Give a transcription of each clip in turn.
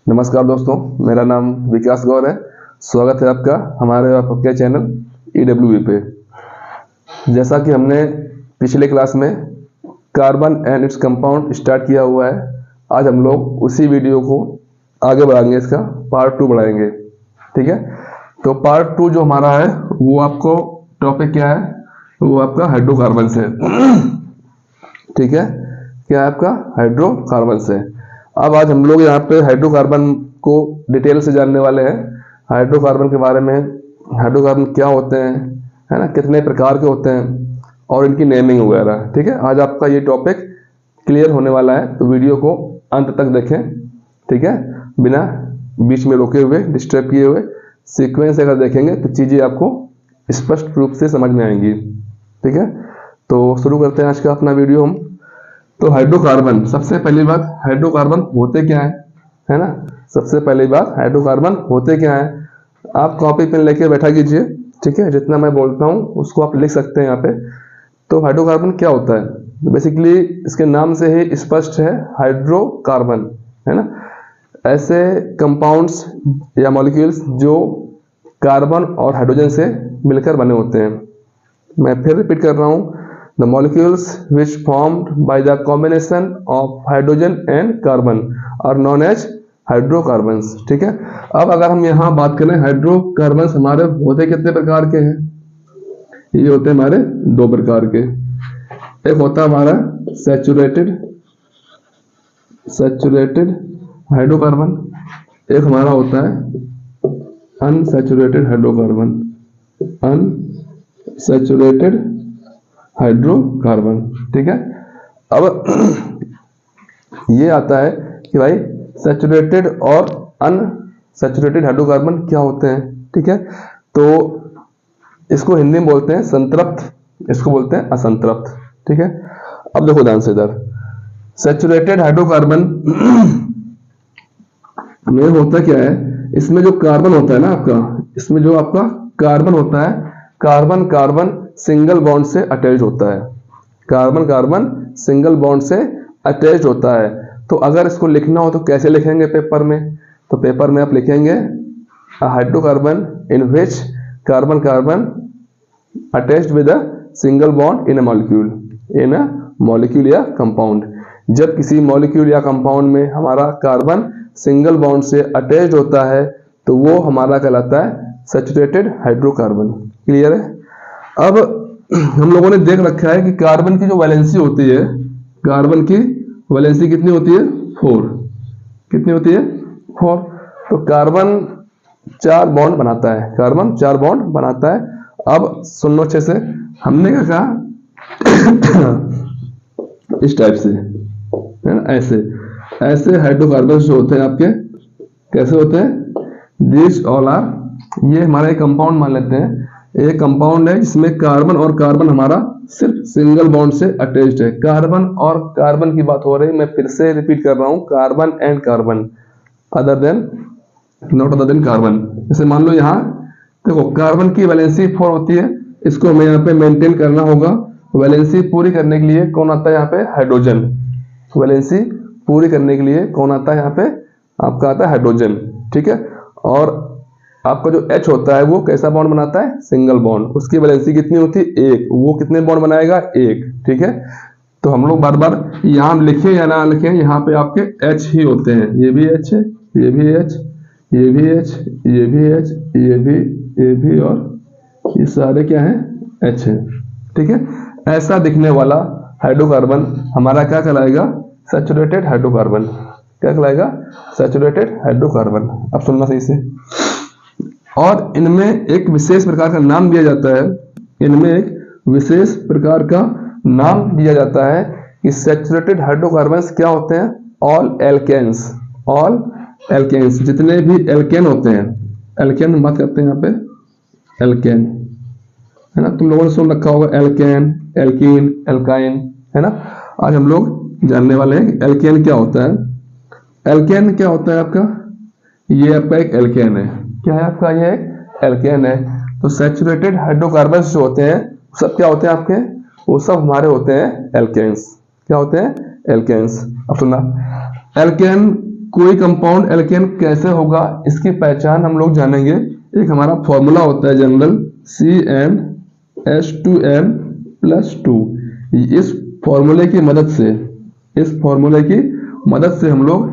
नमस्कार दोस्तों, मेरा नाम विकास गौर है। स्वागत है आपका हमारे आपके चैनल EWE पे। जैसा कि हमने पिछले क्लास में carbon and its compound start किया हुआ है, आज हम लोग उसी वीडियो को आगे बढ़ाएंगे, इसका पार्ट 2 बढ़ाएंगे। ठीक है, तो पार्ट 2 जो हमारा है वो आपको टॉपिक क्या है, वो आपका हाइड्रोकार्बन है। ठीक है, क्या है आपका हाइड्रोकार्बन है। अब आज हम लोग यहाँ पे हाइड्रोकार्बन को डिटेल से जानने वाले हैं, हाइड्रोकार्बन के बारे में। हाइड्रोकार्बन क्या होते हैं, है ना, कितने प्रकार के होते हैं और इनकी नेमिंग वगैरह। ठीक है, आज आपका ये टॉपिक क्लियर होने वाला है, तो वीडियो को अंत तक देखें। ठीक है, बिना बीच में रोके हुए, डिस्टर्ब किए हुए, सीक्वेंस अगर देखेंगे तो चीज़ें आपको स्पष्ट रूप से समझ में आएंगी। ठीक है, तो शुरू करते हैं आज का अपना वीडियो हम। तो हाइड्रोकार्बन, सबसे पहली बात, हाइड्रोकार्बन होते क्या है ना। सबसे पहली बात, हाइड्रोकार्बन होते क्या है। आप कॉपी पेन लेके बैठा कीजिए। ठीक है, जितना मैं बोलता हूँ उसको आप लिख सकते हैं यहाँ पे। तो हाइड्रोकार्बन क्या होता है, बेसिकली इसके नाम से ही स्पष्ट है, हाइड्रोकार्बन, है ना, ऐसे कंपाउंड्स या मॉलिक्यूल्स जो कार्बन और हाइड्रोजन से मिलकर बने होते हैं। मैं फिर रिपीट कर रहा हूँ, the molecules which formed by the combination of hydrogen and carbon are known as hydrocarbons। ठीक है, अब अगर हम यहाँ बात करें, हाइड्रोकार्बन्स हमारे होते कितने प्रकार के हैं। ये होते हैं हमारे दो प्रकार के। एक होता है हमारा सैचुरेटेड हाइड्रोकार्बन, एक हमारा होता है अनसैचुरेटेड हाइड्रोकार्बन। Unsaturated hydrocarbon. ठीक है, अब ये आता है कि भाई सैचुरेटेड और अनसैचुरेटेड हाइड्रोकार्बन क्या होते हैं। ठीक है, तो इसको हिंदी में बोलते हैं संतृप्त, इसको बोलते हैं असंतृप्त। ठीक है, अब देखो ध्यान से इधर, सैचुरेटेड हाइड्रोकार्बन में होता क्या है, इसमें जो कार्बन होता है ना आपका, इसमें जो आपका कार्बन होता है, कार्बन कार्बन सिंगल बॉन्ड से अटैच होता है। कार्बन कार्बन सिंगल बॉन्ड से अटैच होता है। तो अगर इसको लिखना हो तो कैसे लिखेंगे पेपर में, तो पेपर में आप लिखेंगे hydrocarbon in which carbon carbon attached with a single bond in a molecule या कंपाउंड। जब किसी मॉलिक्यूल या कंपाउंड में हमारा कार्बन सिंगल बॉन्ड से अटैच्ड होता है तो वो हमारा कहलाता है सैचुरेटेड हाइड्रोकार्बन। क्लियर है। अब हम लोगों ने देख रखा है कि कार्बन की जो वैलेंसी होती है, कार्बन की वैलेंसी कितनी होती है, 4। कितनी होती है, 4। तो कार्बन 4 बॉन्ड बनाता है, कार्बन 4 बॉन्ड बनाता है। अब सुन लो अच्छे से, हमने क्या कहा इस टाइप से, है ना, ऐसे हाइड्रोकार्बन जो होते हैं आपके कैसे होते हैं, दिस ऑल आर, ये हमारा एक कंपाउंड मान लेते हैं, एक कंपाउंड है जिसमें कार्बन और कार्बन हमारा सिर्फ सिंगल बॉन्ड से अटैच्ड है। कार्बन और कार्बन की बात हो रही है, मैं फिर से रिपीट कर रहा हूं, carbon and carbon, other than, not other than carbon. जैसे मान लो यहाँ देखो, कार्बन की वैलेंसी 4 होती है, इसको हमें यहाँ पे मेंटेन करना होगा। वैलेंसी पूरी करने के लिए कौन आता है यहाँ पे, हाइड्रोजन। वैलेंसी पूरी करने के लिए कौन आता है यहाँ पे, आपका आता है हाइड्रोजन। ठीक है, और आपका जो H होता है वो कैसा बॉन्ड बनाता है, सिंगल बॉन्ड। उसकी वैलेंसी कितनी होती है, 1। वो कितने बॉन्ड बनाएगा, 1। ठीक है, तो हम लोग बार बार यहाँ लिखें या ना लिखें, यहाँ पे आपके H ही होते हैं। ये भी H है, ये भी H, ये भी H, ये भी H, ये भी और ये सारे क्या है, H है। ठीक है, ऐसा दिखने वाला हाइड्रोकार्बन हमारा क्या कहलाएगा, सैचुरेटेड हाइड्रोकार्बन। क्या कहलाएगा, सैचुरेटेड हाइड्रोकार्बन। अब सुनना सही से, और इनमें एक विशेष प्रकार का नाम दिया जाता है, इनमें एक विशेष प्रकार का नाम दिया जाता है कि सैचुरेटेड हाइड्रोकार्बन्स क्या होते हैं, ऑल एल्केन्स। ऑल एल्केन्स, जितने भी एल्केन होते हैं, एल्केन बात करते हैं यहाँ पे, एल्केन, है ना, तुम लोगों ने सुन रखा होगा एल्केन, एल्कीन, एल्काइन, है ना। आज हम लोग जानने वाले हैं कि एल्केन क्या होता है। एल्केन क्या होता है आपका, ये आपका एक एल्केन है। क्या है आपका, ये एक एल्केन है। तो सैचुरेटेड हाइड्रोकार्बन्स जो होते हैं सब क्या होते हैं आपके, वो सब हमारे होते हैं एल्केन्स। क्या होते हैं, एल्केन्स। अब सुनना, एल्केन कोई कंपाउंड एल्केन कैसे होगा, इसकी पहचान हम लोग जानेंगे। एक हमारा फॉर्मूला होता है जनरल CnH2n+2। इस फॉर्मूले की मदद से हम लोग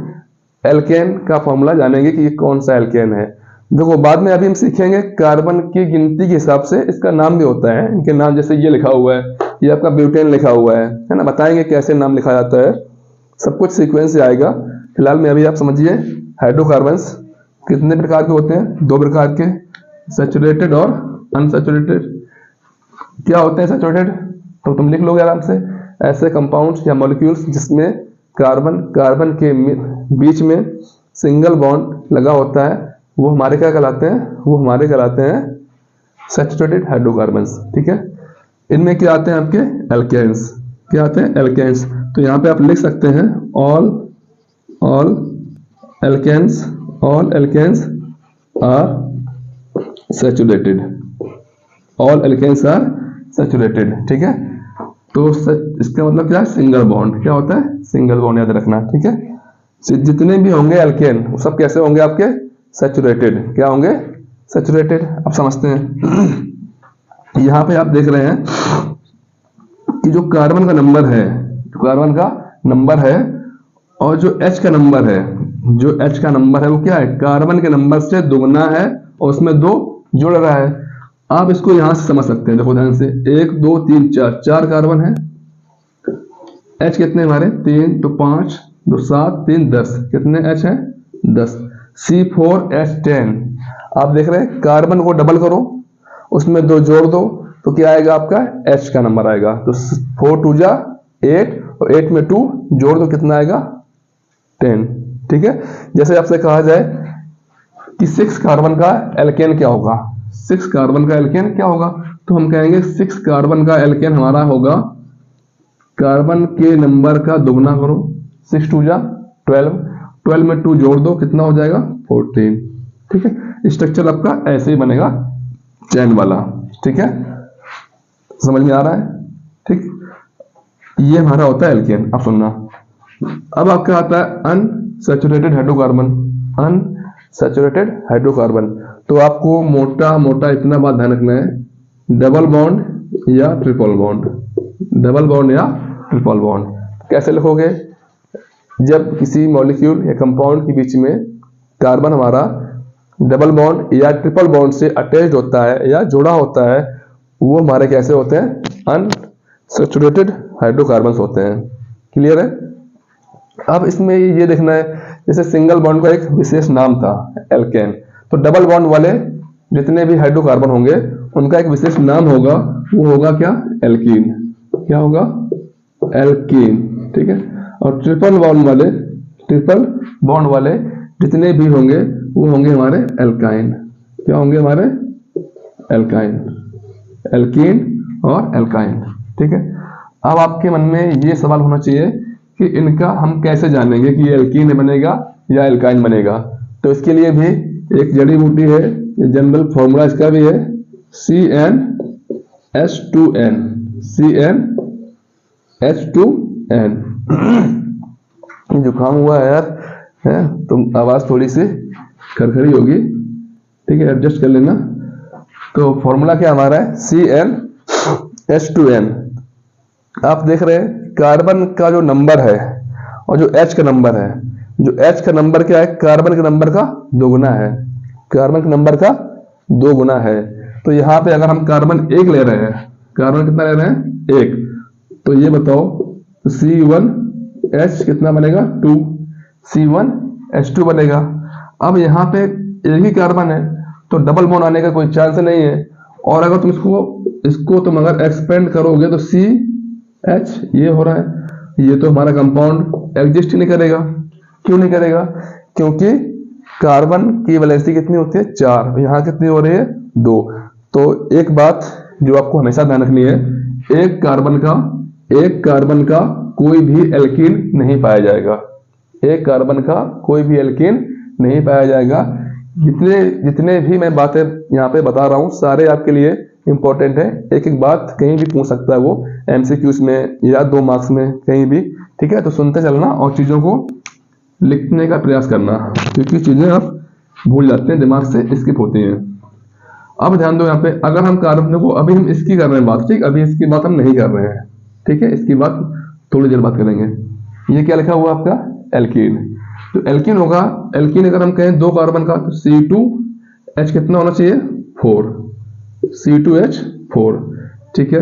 एल्केन का फॉर्मूला जानेंगे कि ये कौन सा एल्केन है। देखो बाद में अभी हम सीखेंगे कार्बन की गिनती के हिसाब से इसका नाम भी होता है। इनके नाम जैसे ये लिखा हुआ है, ये आपका ब्यूटेन लिखा हुआ है ना, बताएंगे कैसे नाम लिखा जाता है, सब कुछ सीक्वेंस से आएगा। फिलहाल में अभी आप समझिए हाइड्रोकार्बन्स कितने प्रकार के होते हैं, 2 प्रकार के, सैचुरेटेड और अनसैचुरेटेड। क्या होते हैं सैचुरेटेड, तो तुम लिख लोगे आराम से, ऐसे कंपाउंड्स या मॉलिक्यूल्स जिसमें कार्बन के बीच में सिंगल बॉन्ड लगा होता है, वो हमारे क्या कहलाते हैं, सैचुरेटेड हाइड्रोकार्बन्स। ठीक है, इनमें क्या आते हैं आपके एल्केन्स, क्या आते हैं एल्केन्स। तो यहाँ पे आप लिख सकते हैं all alkanes are saturated, all alkanes are saturated. ठीक है, तो इसका मतलब क्या है, सिंगल बॉन्ड। क्या होता है, सिंगल बॉन्ड, याद रखना। ठीक है, जितने भी होंगे एल्केन वो सब कैसे होंगे आपके, सैचुरेटेड। क्या होंगे, सैचुरेटेड। अब समझते हैं, यहाँ पे आप देख रहे हैं कि जो कार्बन का नंबर है और जो H का नंबर है वो क्या है, कार्बन के नंबर से दुगना है और उसमें 2 जुड़ रहा है। आप इसको यहां से समझ सकते हैं, देखो ध्यान से, 1 2 3 4 कार्बन है, H कितने हमारे 3, तो 5 2 7 3 10, कितने H है 10, C4H10। आप देख रहे हैं कार्बन को डबल करो, उसमें 2 जोड़ दो, तो क्या आएगा आपका H का नंबर आएगा। तो 4 2 जा 8 और 8 में 2 जोड़ दो, कितना आएगा 10। ठीक है, जैसे आपसे कहा जाए कि 6 कार्बन का एल्केन क्या होगा, 6 कार्बन का एल्केन क्या होगा, तो हम कहेंगे 6 कार्बन का एल्केन हमारा होगा, कार्बन के नंबर का दुगना करो, 6 2 जा 12, 12 में 2 जोड़ दो, कितना हो जाएगा 14। ठीक है, स्ट्रक्चर आपका ऐसे ही बनेगा, चैन वाला। ठीक है, समझ में आ रहा है। ठीक, ये हमारा होता है एल्केन। अब सुनना, अब आपका आता है अनसैचुरेटेड हाइड्रोकार्बन। तो आपको मोटा इतना बात ध्यान रखना है, डबल बॉन्ड या ट्रिपल बॉन्ड। कैसे लिखोगे, जब किसी मॉलिक्यूल या कंपाउंड के बीच में कार्बन हमारा डबल बॉन्ड या ट्रिपल बॉन्ड से अटैच्ड होता है या जुड़ा होता है, वो हमारे कैसे होते हैं, अनसैचुरेटेड हाइड्रोकार्बन्स होते हैं। क्लियर है। अब इसमें ये देखना है, जैसे सिंगल बॉन्ड का एक विशेष नाम था एल्केन, तो डबल बॉन्ड वाले जितने भी हाइड्रोकार्बन होंगे उनका एक विशेष नाम होगा, वो होगा क्या, एल्कीन। क्या होगा, एल्कीन। ठीक है, और ट्रिपल बॉन्ड वाले जितने भी होंगे वो होंगे हमारे एल्काइन। क्या होंगे हमारे, एल्काइन, एल्कीन और एल्काइन। ठीक है, अब आपके मन में ये सवाल होना चाहिए कि इनका हम कैसे जानेंगे कि ये एल्कीन बनेगा या एल्काइन बनेगा। तो इसके लिए भी एक जड़ी बूटी है, जनरल फॉर्मूला इसका भी है, CnH2n। जुकाम हुआ है यार, है तो आवाज थोड़ी सी खरखरी होगी, ठीक है, एडजस्ट कर लेना। तो फॉर्मूला क्या हमारा है, CnH2n। आप देख रहे हैं कार्बन का जो नंबर है और जो H का नंबर है, जो H का नंबर क्या है, कार्बन के नंबर का 2 गुना है, कार्बन के नंबर का 2 गुना है। तो यहाँ पे अगर हम कार्बन 1 ले रहे हैं, कार्बन कितना ले रहे हैं 1, तो ये बताओ C1H कितना बनेगा 2, C1H2 बनेगा। अब यहाँ पे एक ही कार्बन है तो डबल बॉन्ड आने का कोई चांस नहीं है, और अगर तुम इसको तुम अगर एक्सपेंड करोगे तो CH ये हो रहा है, ये तो हमारा कंपाउंड एग्जिस्ट ही नहीं करेगा। क्यों नहीं करेगा, क्योंकि कार्बन की वैलेंसी कितनी होती है 4, यहाँ कितनी हो रही है 2। तो एक बात जो आपको हमेशा ध्यान रखनी है, एक कार्बन का कोई भी एल्कीन नहीं पाया जाएगा, एक कार्बन का कोई भी एल्कीन नहीं पाया जाएगा। जितने भी मैं बातें यहाँ पे बता रहा हूँ सारे आपके लिए इंपॉर्टेंट है, एक एक बात कहीं भी पूछ सकता है वो MCQs में या 2 मार्क्स में कहीं भी। ठीक है, तो सुनते चलना और चीजों को लिखने का प्रयास करना, क्योंकि चीजें आप भूल जाते हैं, दिमाग से स्किप होती हैं। अब ध्यान दो यहाँ पे, अगर हम कार्बन को, अभी हम इसकी कर रहे हैं बात, ठीक, अभी इसकी बात हम नहीं कर रहे हैं, ठीक है, इसकी बात थोड़ी देर बात करेंगे। ये क्या लिखा हुआ आपका, एल्कीन। तो एल्कीन होगा, एल्कीन अगर हम कहें 2 कार्बन का, तो C2H कितना होना चाहिए, 4, C2H4, ठीक है।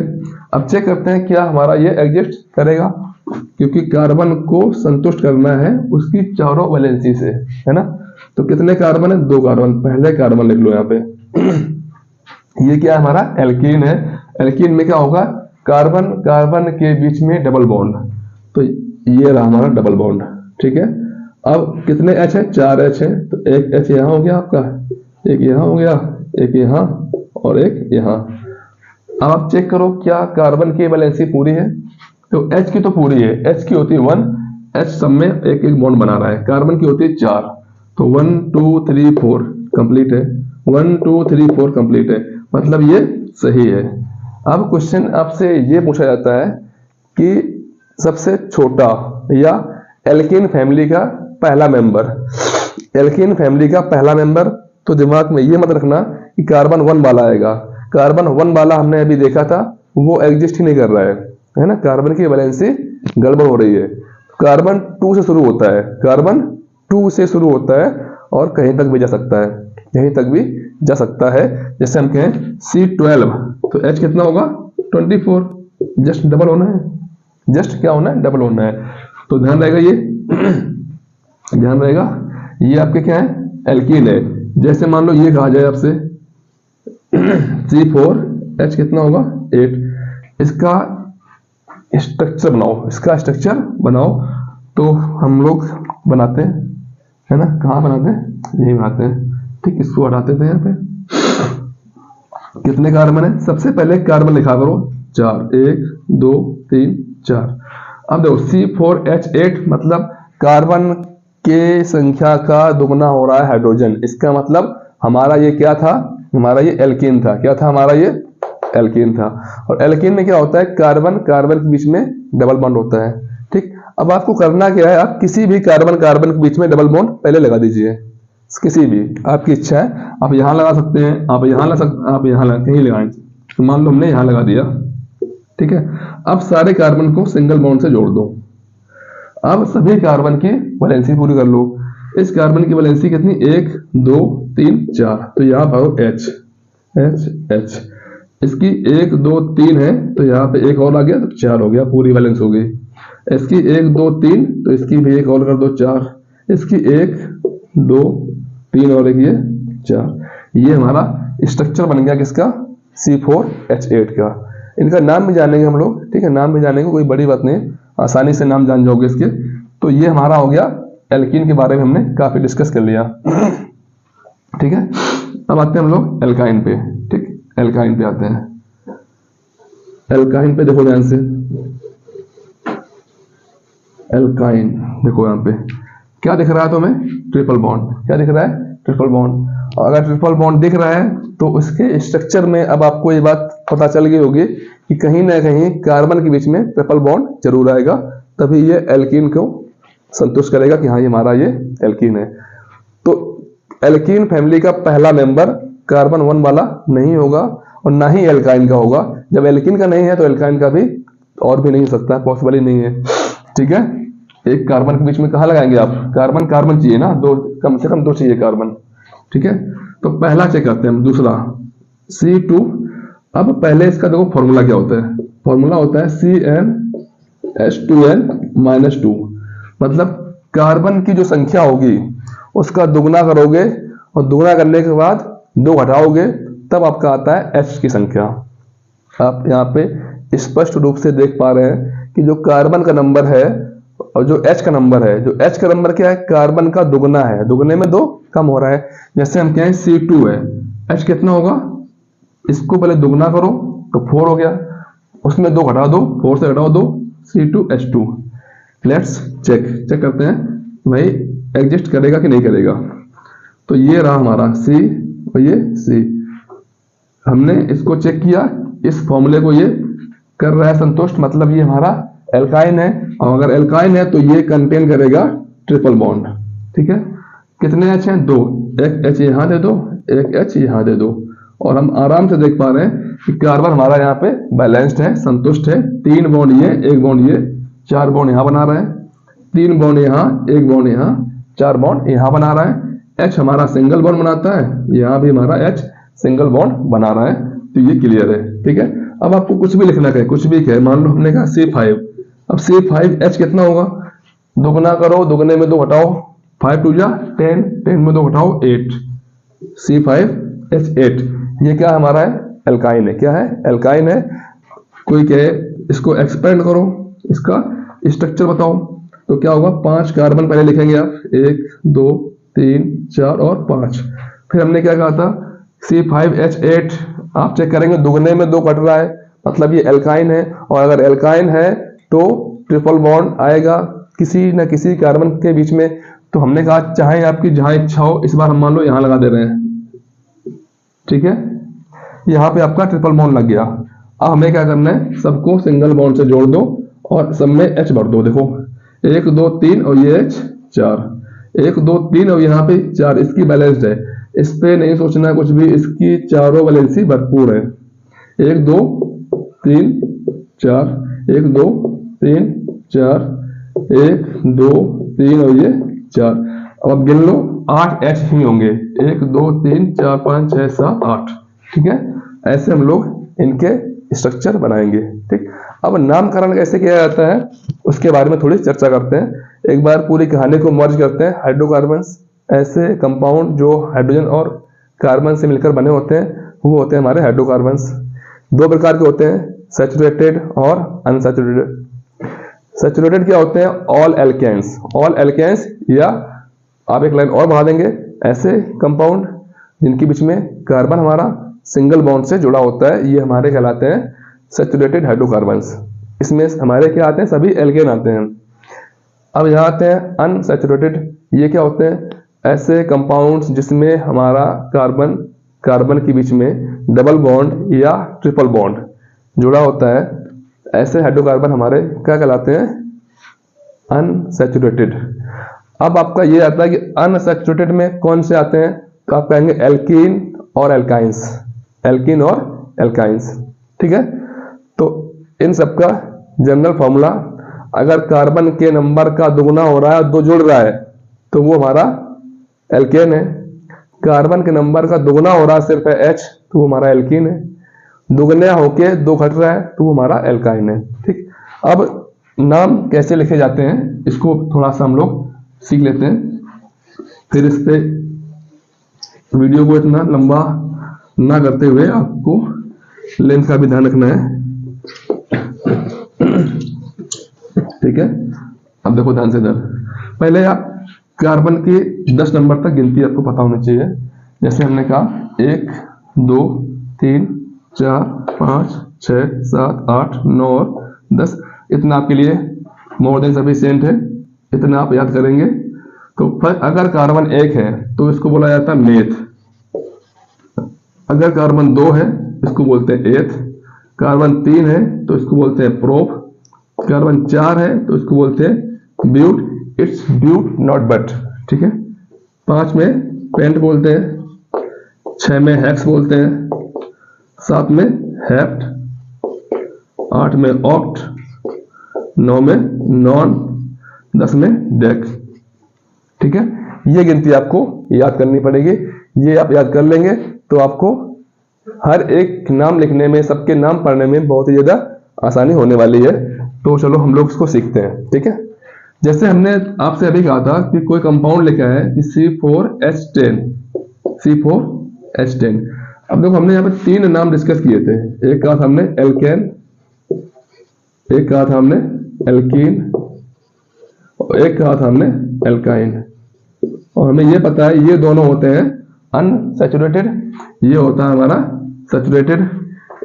अब चेक करते हैं क्या हमारा ये एग्जिस्ट करेगा, क्योंकि कार्बन को संतुष्ट करना है उसकी चारों वैलेंसी से, है ना। तो कितने कार्बन है, 2 कार्बन, पहले कार्बन लिख लो यहाँ पे। ये क्या हमारा एल्कीन है। एल्कीन में क्या होगा, कार्बन कार्बन के बीच में डबल बॉन्ड, तो ये रहा हमारा डबल बॉन्ड, ठीक है। अब कितने H है, 4 H है, तो एक H यहाँ हो गया आपका, एक यहाँ हो गया, एक यहाँ और एक यहाँ। अब आप चेक करो क्या कार्बन की वैलेंसी पूरी है, तो H की तो पूरी है, H की होती है 1, H सब में एक एक बॉन्ड बना रहा है, कार्बन की होती है 4, तो 1 2 3 4 कंप्लीट है, 1 2 3 4 कंप्लीट है, मतलब ये सही है। अब क्वेश्चन आपसे ये पूछा जाता है कि सबसे छोटा या एल्कीन फैमिली का पहला मेंबर, एल्कीन फैमिली का पहला मेंबर, तो दिमाग में ये मत रखना कि कार्बन 1 वाला आएगा, कार्बन 1 वाला हमने अभी देखा था वो एग्जिस्ट ही नहीं कर रहा है ना, कार्बन की वैलेंसी गड़बड़ हो रही है। कार्बन 2 से शुरू होता है, कार्बन 2 से शुरू होता है और कहीं तक भी जा सकता है, कहीं तक भी जा सकता है। जैसे हम कहें C12, तो H कितना होगा, 24, जस्ट डबल होना है, जस्ट क्या होना है, डबल होना है। तो ध्यान रहेगा ये ध्यान रहेगा, ये आपके क्या है, एल्कीन है। जैसे मान लो ये कहा जाए आपसे C4H कितना होगा, 8, इसका स्ट्रक्चर बनाओ, इसका स्ट्रक्चर बनाओ, तो हम लोग बनाते हैं, है ना, कहाँ बनाते हैं, यही बनाते हैं, ठीक। इसको हटाते थे यहाँ पे, कितने कार्बन है, सबसे पहले कार्बन लिखा करो 4, 1 2 3 4। अब देखो C4H8 मतलब कार्बन के संख्या का दुगना हो रहा है हाइड्रोजन, इसका मतलब हमारा ये क्या था, हमारा ये एल्कीन था, क्या था हमारा ये एल्कीन था। और एल्कीन में क्या होता है, कार्बन कार्बन के बीच में डबल बॉन्ड होता है, ठीक। अब आपको करना क्या है, आप किसी भी कार्बन कार्बन के बीच में डबल बॉन्ड पहले लगा दीजिए, किसी भी, आपकी इच्छा है, आप यहाँ लगा सकते हैं, आप यहाँ लगा सकते, आप यहाँ कहीं लगाएं, तो मान लो हमने यहाँ लगा दिया, ठीक है। अब सारे कार्बन को सिंगल बॉन्ड से जोड़ दो, अब सभी कार्बन की वैलेंसी पूरी कर लो। इस कार्बन की वैलेंसी कितनी, 1 2 3 4, तो यहाँ पर H H H, इसकी 1 2 3 है, तो यहाँ पे एक और आ गया, तो 4 हो गया, पूरी वैलेंस हो गई। इसकी 1 2 3, तो इसकी भी एक और कर दो, 4, इसकी 1 2 3 और एक ये 4। ये हमारा स्ट्रक्चर बन गया किसका, C4H8 का। इनका नाम भी जानेंगे हम लोग, ठीक है, नाम भी जानेंगे, कोई बड़ी बात नहीं, आसानी से नाम जान जाओगे इसके। तो ये हमारा हो गया एल्कीन के बारे में हमने काफी डिस्कस कर लिया, ठीक है। अब आते हैं हम लोग एल्काइन पे, ठीक, एल्काइन पे आते हैं। एल्काइन पे देखो ध्यान से, एल्काइन देखो यहाँ पे क्या दिख रहा है तुम्हें, ट्रिपल बॉन्ड, क्या दिख रहा है, ट्रिपल बॉन्ड। अगर ट्रिपल बॉन्ड दिख रहा है तो उसके स्ट्रक्चर में अब आपको ये बात पता चल गई होगी कि कहीं ना कहीं कार्बन के बीच में ट्रिपल बॉन्ड जरूर आएगा, तभी ये एल्कीन को संतुष्ट करेगा कि हाँ ये हमारा ये एल्कीन है। तो एल्कीन फैमिली का पहला मेंबर कार्बन 1 वाला नहीं होगा और ना ही एल्काइन का होगा। जब एल्कीन का नहीं है तो एल्काइन का भी और भी नहीं हो सकता, पॉसिबल ही नहीं है, ठीक है। एक कार्बन के बीच में कहाँ लगाएंगे आप, कार्बन कार्बन चाहिए ना, दो, कम से कम 2 चाहिए कार्बन, ठीक है। तो पहला चेक करते हैं हम, दूसरा C2। अब पहले इसका देखो फॉर्मूला क्या होता है, फॉर्मूला होता है CnH2n-2, मतलब कार्बन की जो संख्या होगी उसका दुगना करोगे और दुगना करने के बाद 2 घटाओगे, तब आपका आता है H की संख्या। आप यहाँ पे स्पष्ट रूप से देख पा रहे हैं कि जो कार्बन का नंबर है और जो H का नंबर है, जो H का नंबर क्या है, कार्बन का दुगना है, दुगने में 2 कम हो रहा है। जैसे हम कहें C2 है, H कितना होगा, इसको पहले दुगना करो तो 4 हो गया, उसमें 2 घटा दो, 4 से घटाओ 2, C2H2। लेट्स चेक करते हैं भाई एग्जिस्ट करेगा कि नहीं करेगा। तो ये रहा हमारा C और ये C, हमने इसको चेक किया, इस फॉर्मूले को ये कर रहा है संतुष्ट, मतलब ये हमारा एल्काइन है। और अगर एल्काइन है तो ये कंटेन करेगा ट्रिपल बॉन्ड। ठीक है, कितने एच हैं? 2, एक एच यहाँ दे दो, एक एच यहाँ दे दो, और हम आराम से देख पा रहे हैं कि कार्बन हमारा यहाँ पे बैलेंस्ड है, संतुष्ट है। 3 बॉन्ड ये, 1 बॉन्ड ये, 4 बॉन्ड यहाँ बना रहा है, 3 बॉन्ड यहाँ, 1 बॉन्ड यहाँ, 4 बॉन्ड यहाँ बना रहा है। एच हमारा सिंगल बॉन्ड बनाता है, यहाँ भी हमारा एच सिंगल बॉन्ड बना रहा है, तो ये क्लियर है। ठीक है, अब आपको कुछ भी लिखना है, कुछ भी है, मान लो हमने कहा C5, अब C5H कितना होगा? दुगना करो, दुगने में 2 घटाओ, 5 2 जा 10, 10 में 2 घटाओ 8, C5H8। ये क्या हमारा है? एल्काइन है। क्या है? एल्काइन है। कोई कहे इसको एक्सपेंड करो, इसका स्ट्रक्चर बताओ, तो क्या होगा? 5 कार्बन पहले लिखेंगे आप, 1 2 3 4 और 5। फिर हमने क्या कहा था? C5H8 आप चेक करेंगे, दुगने में 2 कट रहा है, मतलब ये एल्काइन है। और अगर एल्काइन है तो ट्रिपल बॉन्ड आएगा किसी न किसी कार्बन के बीच में। तो हमने कहा चाहे आपकी जहां इच्छा हो, इस बार हम मान लो यहां लगा दे रहे हैं। ठीक है, यहाँ पे आपका ट्रिपल बॉन्ड लग गया। अब हमें क्या करना है? सबको सिंगल बॉन्ड से जोड़ दो और सब में एच भर दो। देखो 1 2 3 और ये एच 4, 1 2 3 और यहाँ पे 4, इसकी बैलेंस्ड है, इस पे नहीं सोचना कुछ भी, इसकी चारों वैलेंसी भरपूर है। 1 2 3 4, 1 2 3 4, 1 2 3 और ये 4। अब आप गिन लो, 8 एच ही होंगे, 1 2 3 4 5 6 7 8। ठीक है, ऐसे हम लोग इनके स्ट्रक्चर बनाएंगे। ठीक, अब नामकरण कैसे किया जाता है उसके बारे में थोड़ी चर्चा करते हैं। एक बार पूरी कहानी को मर्ज करते हैं। हाइड्रोकार्बन्स ऐसे कंपाउंड जो हाइड्रोजन और कार्बन से मिलकर बने होते हैं, वो होते हैं हमारे हाइड्रोकार्बन्स। 2 प्रकार के होते हैं, सैचुरेटेड और अनसैचुरेटेड। सैचुरेटेड क्या होते हैं? All alkanes. ऑल एल्केन्स, या आप एक लाइन और बढ़ा देंगे, ऐसे कंपाउंड जिनके बीच में कार्बन हमारा सिंगल बॉन्ड से जुड़ा होता है, ये हमारे कहलाते हैं सैचुरेटेड हाइड्रोकार्बन्स। इसमें हमारे क्या आते हैं? सभी एल्केन आते हैं। अब यहाँ आते हैं अनसैचुरेटेड। ये क्या होते हैं? ऐसे कंपाउंड्स जिसमें हमारा कार्बन के बीच में डबल बॉन्ड या ट्रिपल बॉन्ड जुड़ा होता है, ऐसे हाइड्रोकार्बन हमारे क्या कहलाते हैं? अनसैचुरेटेड। अब आपका ये आता है कि अनसैचुरेटेड में कौन से आते हैं? तो आप कहेंगे एल्कीन और एल्काइंस, एल्कीन और एल्काइंस। ठीक है, तो इन सबका जनरल फॉर्मूला, अगर कार्बन के नंबर का दुगना हो रहा है और 2 जुड़ रहा है तो वो हमारा एल्केन है। कार्बन के नंबर का दुगना हो रहा है सिर्फ H, तो वो हमारा एल्कीन है। दुगना होके 2 घट रहा है तो वो हमारा एल्काइन है। ठीक, अब नाम कैसे लिखे जाते हैं इसको थोड़ा सा हम लोग सीख लेते हैं, फिर इस पे वीडियो को इतना लंबा ना करते हुए आपको लेंथ का भी ध्यान रखना है। ठीक है, अब देखो ध्यान से इधर, पहले आप कार्बन के 10 नंबर तक गिनती आपको पता होनी चाहिए। जैसे हमने कहा 1 2 3 4 5 6 7 8 9 और 10, इतना आपके लिए मोर देन सफिशिएंट है, इतना आप याद करेंगे। तो अगर कार्बन 1 है तो इसको बोला जाता है मेथ, अगर कार्बन 2 है इसको बोलते हैं एथ, कार्बन 3 है तो इसको बोलते हैं प्रोप, कार्बन 4 है तो इसको बोलते हैं but, it's but not but. ठीक है, 5 में पेंट बोलते हैं, 6 में हेक्स बोलते हैं, 7 में हेप्ट, 8 में ऑक्ट, 9 में नॉन, 10 में डेक। ठीक है, ये गिनती आपको याद करनी पड़ेगी। ये आप याद कर लेंगे तो आपको हर एक नाम लिखने में, सबके नाम पढ़ने में बहुत ही ज्यादा आसानी होने वाली है। तो चलो हम लोग इसको सीखते हैं। ठीक है, जैसे हमने आपसे अभी कहा था कि कोई कंपाउंड लिखा है कि C4H10, C4H10। अब देखो हमने यहाँ पे 3 नाम डिस्कस किए थे, एक कहा था हमने एल्केन, एक कहा था हमने एल्कीन, और एक कहा था हमने एल्काइन। और हमें ये पता है ये दोनों होते हैं अनसैचुरेटेड, ये होता है हमारा सैचुरेटेड।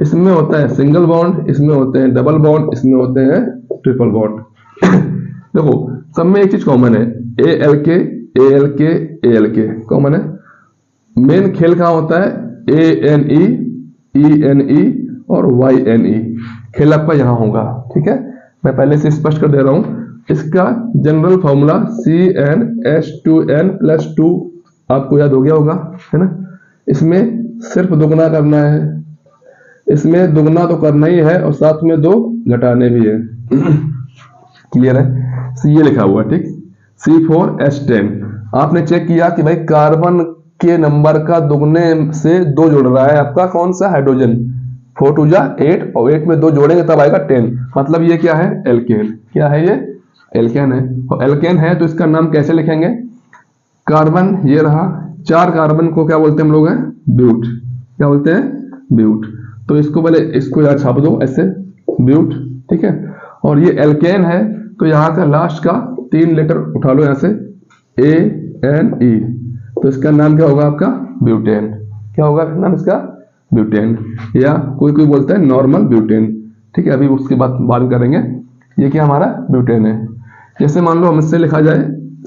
इसमें होता है सिंगल बॉन्ड, इसमें होते हैं डबल बॉन्ड, इसमें होते हैं ट्रिपल बॉन्ड। देखो सब में एक चीज कॉमन है, ALK ALK ALK कॉमन है। मेन खेल कहाँ होता है? ANE ENE और YNE, खेल आपका यहाँ होगा। ठीक है, मैं पहले से स्पष्ट कर दे रहा हूँ, इसका जनरल फॉर्मूला CnH2n+2 आपको याद हो गया होगा, है ना। इसमें सिर्फ दुगना करना है, इसमें दुगना तो करना ही है और साथ में 2 घटाने भी है। क्लियर है। ये लिखा हुआ, ठीक, C4H10। आपने चेक किया कि भाई कार्बन के नंबर का दुगने से 2 जुड़ रहा है आपका कौन सा, हाइड्रोजन। 4 2 जा 8 और 8 में 2 जोड़ेंगे तब आएगा 10। मतलब ये क्या है, एल्केन। क्या है ये, एल्केन है। और एल्केन है तो इसका नाम कैसे लिखेंगे, कार्बन ये रहा, 4 कार्बन को क्या बोलते हैं हम लोग, हैं ब्यूट। क्या बोलते हैं, ब्यूट। तो इसको पहले इसको यार छाप दो ऐसे, ब्यूट, ठीक है। और ये एल्केन है तो यहाँ का लास्ट का 3 लेटर उठा लो यहाँ से, ANE, तो इसका नाम क्या होगा आपका, ब्यूटेन। क्या होगा नाम इसका, ब्यूटेन, या कोई कोई बोलता है नॉर्मल ब्यूटेन, ठीक है। अभी उसकी बात करेंगे। ये क्या हमारा ब्यूटेन है। जैसे मान लो हम इससे लिखा जाए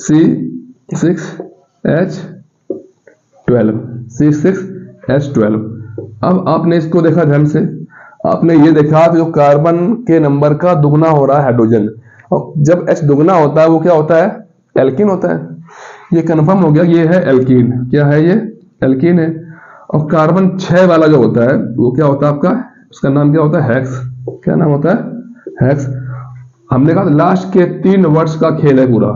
C6H12। अब आपने इसको देखा ध्यान से, आपने ये देखा कि जो कार्बन के नंबर का दुगना हो रहा है हाइड्रोजन, और जब H दुगना होता है वो क्या होता है, एल्कीन होता है। ये कंफर्म हो गया, ये है एल्कीन। क्या है ये, एल्कीन है। और कार्बन 6 वाला जो होता है वो क्या होता है आपका, उसका नाम क्या होता है, हेक्स। क्या नाम होता है, हेक्स। हमने कहा लास्ट के 3 वर्ड्स का खेल है पूरा।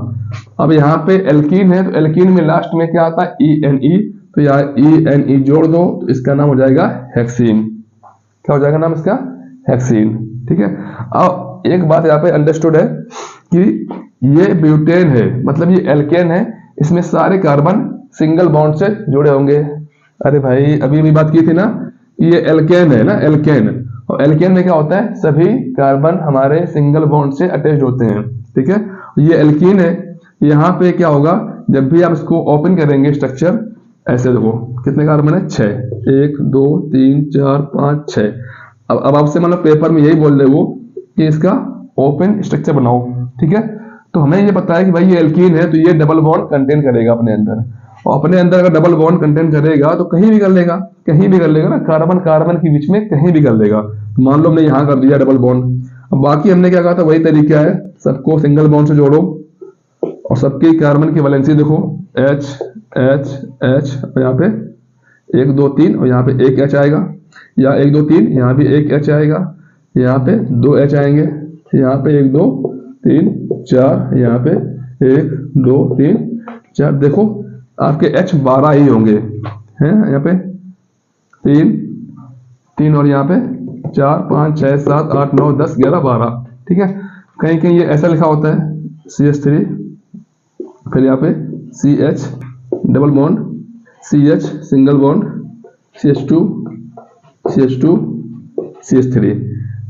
अब यहाँ पे एल्कीन है तो एल्कीन में लास्ट में क्या आता है, ENE, तो यहाँ ENE जोड़ दो तो इसका नाम हो जाएगा हेक्सीन। क्या हो जाएगा नाम इसका, हेक्सीन, ठीक है। अब एक बात यहाँ पे अंडरस्टूड है कि ये ब्यूटेन है, मतलब ये एल्केन है, इसमें सारे कार्बन सिंगल बॉन्ड से जुड़े होंगे। अरे भाई अभी भी बात की थी ना, ये एल्केन है ना, एल्केन। और एल्केन में क्या होता है, सभी कार्बन हमारे सिंगल बॉन्ड से अटैच्ड होते हैं, ठीक है। ये एल्कीन है। यहाँ पे क्या होगा, जब भी आप इसको ओपन करेंगे स्ट्रक्चर, ऐसे देखो कितने कार्बन है, 6, 1 2 3 4 5 6। अब आपसे मतलब पेपर में यही बोल रहे वो कि इसका ओपन स्ट्रक्चर बनाओ, ठीक है। तो हमें ये पता है कि भाई ये एल्कीन है तो ये डबल बॉन्ड कंटेन करेगा अपने अंदर, और अपने अंदर अगर डबल बॉन्ड कंटेन करेगा तो कहीं भी कर लेगा, कहीं भी कर लेगा ना, कार्बन कार्बन के बीच में कहीं भी कर लेगा। तो मान लो हमने यहाँ कर दिया डबल बॉन्ड, अब बाकी हमने क्या कहा था, वही तरीका है, सबको सिंगल बॉन्ड से जोड़ो और सबकी कार्बन की वैलेंसी देखो, H H H, और यहाँ पे 1 2 3 और यहाँ पे 1 H आएगा, या 1 2 3 यहाँ भी 1 H आएगा, यहाँ पे 2 H आएंगे, यहाँ पे 1 2 3 4, यहाँ पे 1 2 3 4। देखो आपके H 12 ही होंगे, हैं यहाँ पे 3 3 और यहाँ पे 4 5 6 7 8 9 10 11 12, ठीक है। कहीं कहीं ये ऐसा लिखा होता है CH3, फिर यहाँ पे CH double bond, CH single bond, CH2 CH2 CH3,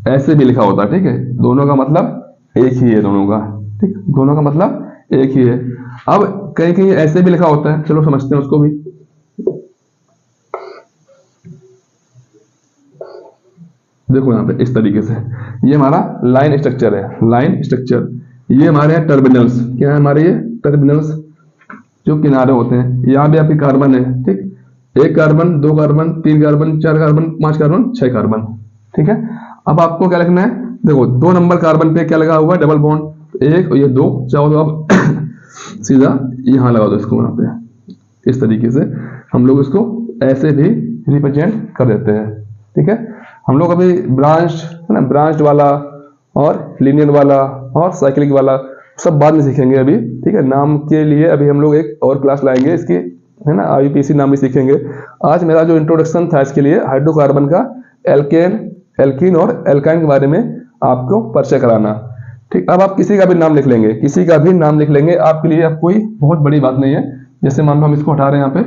ऐसे भी लिखा होता है, ठीक है। दोनों का मतलब एक ही है, दोनों का, ठीक, दोनों का मतलब एक ही है। अब कहीं कहीं ऐसे भी लिखा होता है, चलो समझते हैं उसको भी। देखो यहाँ पे इस तरीके से, ये हमारा लाइन स्ट्रक्चर है, लाइन स्ट्रक्चर। ये हमारे हैं टर्मिनल्स। क्या है हमारे ये टर्मिनल्स, जो किनारे होते हैं। यहाँ भी आपके कार्बन है, ठीक, 1 carbon 2 carbon 3 carbon 4 carbon 5 carbon 6 carbon, ठीक है। अब आपको क्या लिखना है, देखो 2 नंबर कार्बन पे क्या लगा हुआ है, डबल बॉन्ड, 1 और ये 2, चाहो तो आप सीधा यहाँ लगा दो इसको, यहाँ पे इस तरीके से हम लोग इसको ऐसे भी रिप्रेजेंट कर देते हैं, ठीक है। हम लोग अभी ब्रांच है ना, ब्रांच वाला और लीनियर वाला और साइक्लिक वाला सब बाद में सीखेंगे अभी, ठीक है। नाम के लिए अभी हम लोग एक और क्लास लाएंगे इसकी, है ना, IUPAC नाम भी सीखेंगे। आज मेरा जो इंट्रोडक्शन था इसके लिए हाइड्रोकार्बन का, एल्केन एल्कीन और एल्काइन के बारे में आपको परिचय कराना, ठीक। अब आप किसी का भी नाम लिख लेंगे, किसी का भी नाम लिख लेंगे, आपके लिए अब कोई बहुत बड़ी बात नहीं है। जैसे मान लो हम इसको हटा रहे हैं, यहाँ पे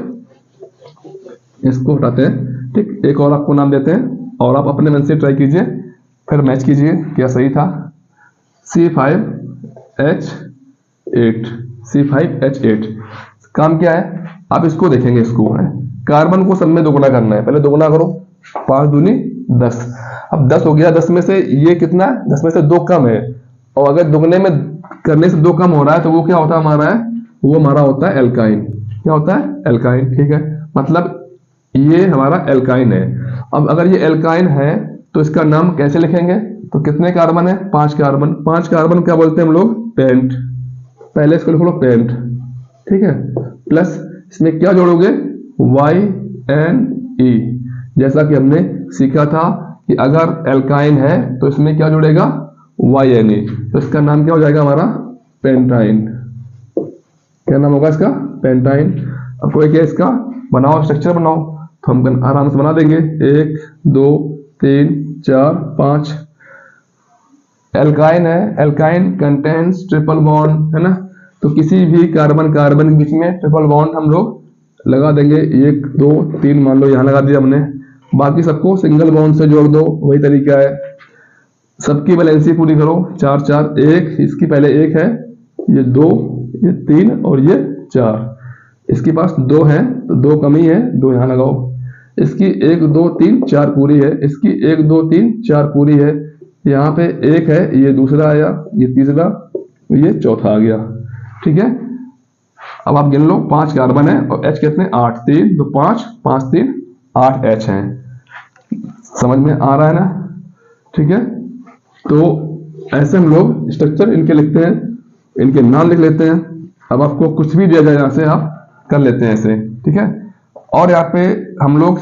इसको हटाते हैं, ठीक, एक और आपको नाम देते हैं और आप अपने मन से ट्राई कीजिए, फिर मैच कीजिए क्या सही था। C5H8। काम क्या है, आप इसको देखेंगे, इसको है कार्बन को सब में दोगुना करना है, पहले दोगुना करो, 5 दूनी 10। अब 10 हो गया, 10 में से ये कितना, 10 में से 2 कम है, और अगर दुगने में करने से 2 कम हो रहा है तो वो क्या होता है हमारा है, वो हमारा होता है एल्काइन। क्या होता है, एल्काइन, ठीक है। मतलब ये हमारा एल्काइन है। अब अगर ये एल्काइन है तो इसका नाम कैसे लिखेंगे, तो कितने कार्बन है, 5 कार्बन। 5 कार्बन क्या बोलते हैं हम लोग, पेंट, पहले इसको लिख लो पेंट, ठीक है, प्लस इसमें क्या जोड़ोगे YNE, जैसा कि हमने सीखा था कि अगर एल्काइन है तो इसमें क्या जुड़ेगा YNE, तो इसका नाम क्या हो जाएगा हमारा पेंटाइन। क्या नाम होगा इसका पेंटाइन। अब कोई क्या इसका बनाओ स्ट्रक्चर बनाओ, तो हम आराम से बना देंगे। 1 2 3 4 5 एल्काइन है, एल्काइन कंटेन्स ट्रिपल बॉन्ड है ना, तो किसी भी कार्बन कार्बन के बीच में ट्रिपल बॉन्ड हम लोग लगा देंगे। 1 2 3 मान लो यहाँ लगा दिया हमने, बाकी सबको सिंगल बॉन्ड से जोड़ दो, वही तरीका है। सबकी वैलेंसी पूरी करो, 4 4 1, इसकी पहले 1 है, ये 2, ये 3 और ये 4, इसके पास 2 है तो 2 कमी है, 2 यहाँ लगाओ। इसकी 1 2 3 4 पूरी है, इसकी 1 2 3 4 पूरी है, यहाँ पे 1 है, ये दूसरा आया, ये तीसरा, ये चौथा आ गया, ठीक है। अब आप गिन लो 5 कार्बन है और H कितने 8, 3 2 5 5 3 8 H हैं, समझ में आ रहा है ना, ठीक है। तो ऐसे हम लोग स्ट्रक्चर इनके लिखते हैं, इनके नाम लिख लेते हैं। अब आपको कुछ भी दिया जाए यहाँ से आप कर लेते हैं ऐसे, ठीक है। और यहाँ पे हम लोग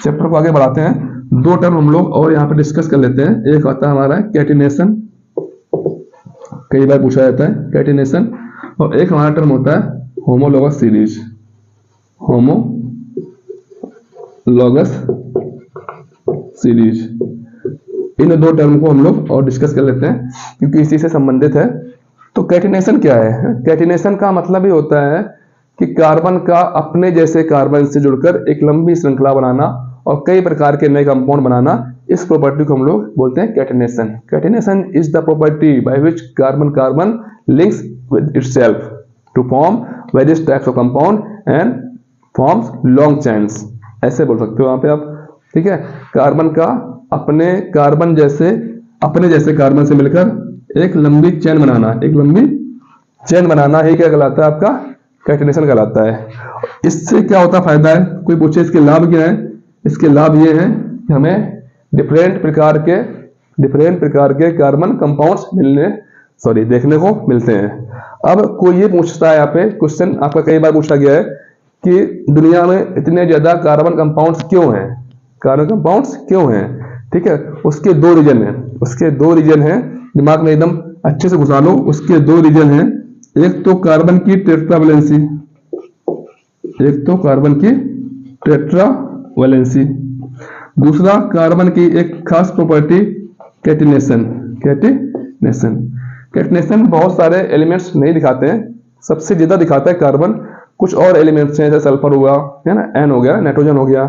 चैप्टर को आगे बढ़ाते हैं, 2 टर्म हम लोग और यहाँ पे डिस्कस कर लेते हैं। एक आता है हमारा कैटिनेशन, कई बार पूछा जाता है कैटिनेशन, और एक हमारा टर्म होता है होमोलोगस सीरीज, होमोलोगस सीरीज। इन 2 टर्म को हम लोग और डिस्कस कर लेते हैं क्योंकि इसी से संबंधित है। तो कैटिनेशन क्या है? कैटिनेशन का मतलब ही होता है कि कार्बन का अपने जैसे कार्बन से जुड़कर एक लंबी श्रृंखला बनाना और कई प्रकार के नए कंपाउंड बनाना, इस प्रॉपर्टी को हम लोग बोलते हैं catenation. Catenation is the property by which carbon carbon links with itself to form various types of compound and forms long chains, ऐसे बोल सकते हो यहाँ पे आप, ठीक है। कार्बन का अपने जैसे कार्बन से मिलकर एक लंबी चेन बनाना, एक लंबी चेन बनाना ही क्या कहलाता है आपका कैटिनेशन कहलाता है। इससे क्या होता है फायदा है, कोई पूछे इसके लाभ क्या है? इसके लाभ ये है कि हमें डिफरेंट प्रकार के कार्बन कंपाउंड्स देखने को मिलते हैं। अब कोई ये पूछता है यहाँ पे क्वेश्चन, आपका कई बार पूछा गया है कि दुनिया में इतने ज्यादा कार्बन कंपाउंड्स क्यों हैं, ठीक है। उसके 2 रीजन हैं, दिमाग में एकदम अच्छे से घुसा लो। उसके 2 रीजन हैं, एक तो कार्बन की टेट्रावैलेंसी, दूसरा कार्बन की एक खास प्रॉपर्टी कैटिनेशन। कैटिनेशन बहुत सारे एलिमेंट्स नहीं दिखाते हैं, सबसे ज्यादा दिखाता है कार्बन। कुछ और एलिमेंट्स हैं जैसे सल्फर हुआ है ना, एन हो गया, नाइट्रोजन हो गया,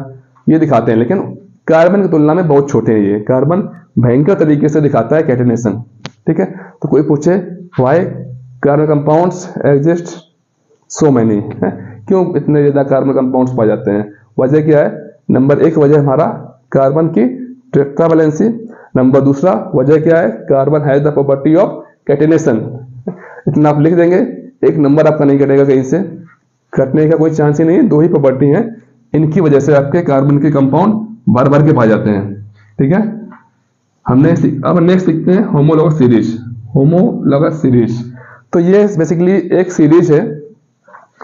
ये दिखाते हैं, लेकिन कार्बन की तुलना में बहुत छोटे हैं ये। कार्बन भयंकर तरीके से दिखाता है कैटिनेशन, ठीक है। तो कोई पूछे why carbon compounds exist so many, क्यों इतने ज्यादा कार्बन कंपाउंड्स पाए जाते हैं? वजह क्या है? नंबर 1 वजह हमारा कार्बन की टेट्रावैलेंसी, नंबर 2 वजह क्या है? Carbon has the property of catenation. इतना आप लिख देंगे, एक नंबर आपका नहीं कटेगा, कहीं से कटने का कोई चांस ही नहीं है। 2 ही प्रॉपर्टी हैं, इनकी वजह से आपके कार्बन के कंपाउंड भर भर के पाए जाते हैं, ठीक है। अब नेक्स्ट सीखते हैं होमोलोगस सीरीज। तो ये बेसिकली एक सीरीज है,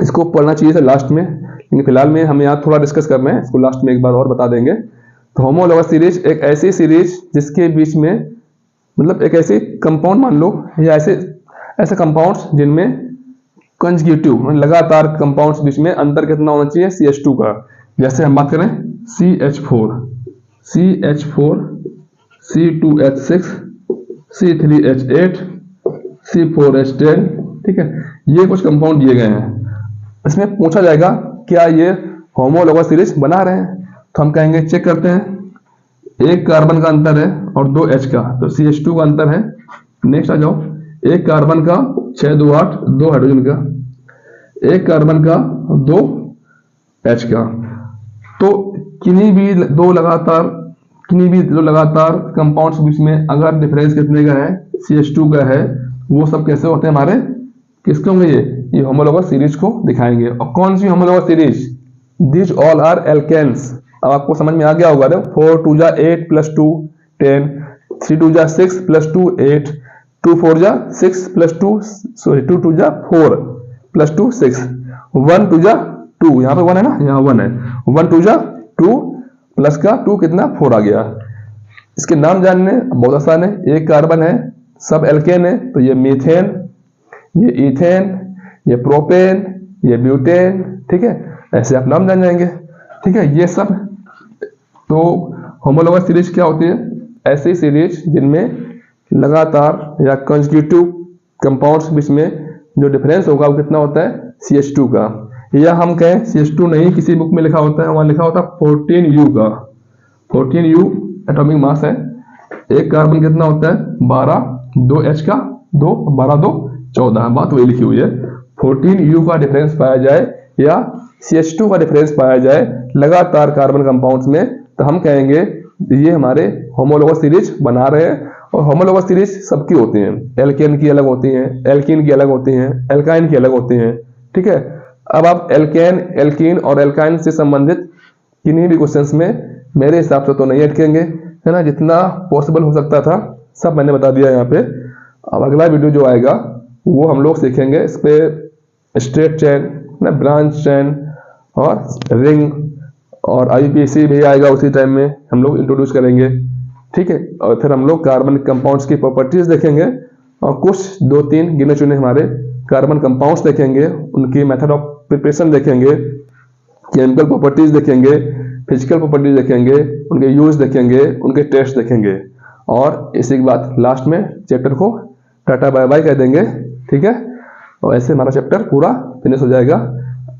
इसको पढ़ना चाहिए था लास्ट में, लेकिन फिलहाल में हम यहाँ थोड़ा डिस्कस कर रहे हैं, इसको लास्ट में एक बार और बता देंगे। तो होमोलोगस सीरीज एक ऐसी सीरीज जिसके बीच में मतलब एक ऐसे कंपाउंड मान लो, या ऐसे कंपाउंड्स जिनमें कंजक्यूटिव लगातार कंपाउंड्स बीच में अंतर कितना होना चाहिए CH2 का। जैसे हम बात करें CH4, C2H6, C3H8, C4H10, ठीक है। ये कुछ कंपाउंड दिए गए हैं, इसमें पूछा जाएगा क्या ये होमोलोगस सीरीज बना रहे हैं, तो हम कहेंगे चेक करते हैं। एक कार्बन का अंतर है और 2 H का, तो CH2 का अंतर है। नेक्स्ट आ जाओ, एक कार्बन का 6 2 8 2 हाइड्रोजन का, एक कार्बन का 2 H का। तो किन्हीं भी दो लगातार कंपाउंड्स बीच में अगर डिफरेंस कितने का है, CH2 का है, वो सब कैसे होते हैं हमारे, किसके होंगे? ये होमोलोगस सीरीज को दिखाएंगे। और कौन सी homologous series? This all are alkanes. अब आपको समझ में आ गया होगा, 4 2 8 + 2 10, 3 2 6 + 2 8, 2 4 जा 6 प्लस 2 सॉरी 2 2 जा 4 प्लस 2 6 1 2 जा 2 यहाँ पे 1 है ना, यहाँ 1 है 1 2 जा 2 प्लस का 2 कितना 4 आ गया। इसके नाम जानने बहुत आसान है, एक कार्बन है सब एल्केन है तो ये मीथेन, ये इथेन, ये प्रोपेन, ये ब्यूटेन, ठीक है, ऐसे आप नाम जान जाएंगे। ठीक है, ये सब तो होमोलोगस सीरीज क्या होती है, ऐसी सीरीज जिनमें लगातार या कंसेक्यूटिव कंपाउंड्स बीच में जो डिफरेंस होगा वो कितना होता है CH2 का, या हम कहें CH2 नहीं, किसी बुक में लिखा होता है वहां लिखा होता है 14U का, 14U एटॉमिक मास है। एक कार्बन कितना होता है 12, 2H का 2 12 2 14, बात वही लिखी हुई है। 14U का डिफरेंस पाया जाए या CH2 का डिफरेंस पाया जाए लगातार कार्बन कंपाउंड्स में, तो हम कहेंगे ये हमारे होमोलोगस सीरीज बना रहे हैं। और होमोलोगस सीरीज सबकी होती हैं, एल्केन की अलग होती हैं, एल्कीन की अलग होती हैं, एल्काइन की अलग होती हैं। ठीक है, अब आप एल्केन, एल्कीन और एल्काइन से संबंधित किन्हीं भी क्वेश्चंस में मेरे हिसाब से तो नहीं अटकेंगे, है ना, जितना पॉसिबल हो सकता था सब मैंने बता दिया यहाँ पे। अब अगला वीडियो जो आएगा वो हम लोग सीखेंगे इस पे स्ट्रेट चेन, ब्रांच चेन और रिंग, और IUPAC भी आएगा उसी टाइम में हम लोग इंट्रोड्यूस करेंगे। ठीक है, और फिर हम लोग कार्बन कंपाउंड्स की प्रॉपर्टीज देखेंगे और कुछ 2-3 गिने चुने हमारे कार्बन कंपाउंड्स देखेंगे, उनकी मेथड ऑफ प्रिपरेशन देखेंगे, केमिकल प्रॉपर्टीज देखेंगे, फिजिकल प्रॉपर्टीज देखेंगे, उनके यूज देखेंगे, उनके टेस्ट देखेंगे, और इसी के बाद लास्ट में चैप्टर को टाटा बाय बाय कह देंगे। ठीक है, और ऐसे हमारा चैप्टर पूरा फिनिश हो जाएगा।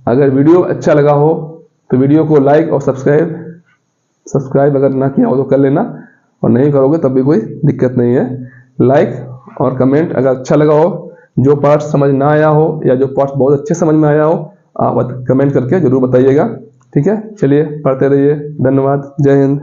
अगर वीडियो अच्छा लगा हो तो वीडियो को लाइक और सब्सक्राइब अगर ना किया हो तो कर लेना, और नहीं करोगे तब भी कोई दिक्कत नहीं है। लाइक और कमेंट अगर अच्छा लगा हो, जो पार्ट समझ ना आया हो या जो पार्ट बहुत अच्छे समझ में आया हो आप कमेंट करके जरूर बताइएगा। ठीक है, चलिए पढ़ते रहिए, धन्यवाद, जय हिंद।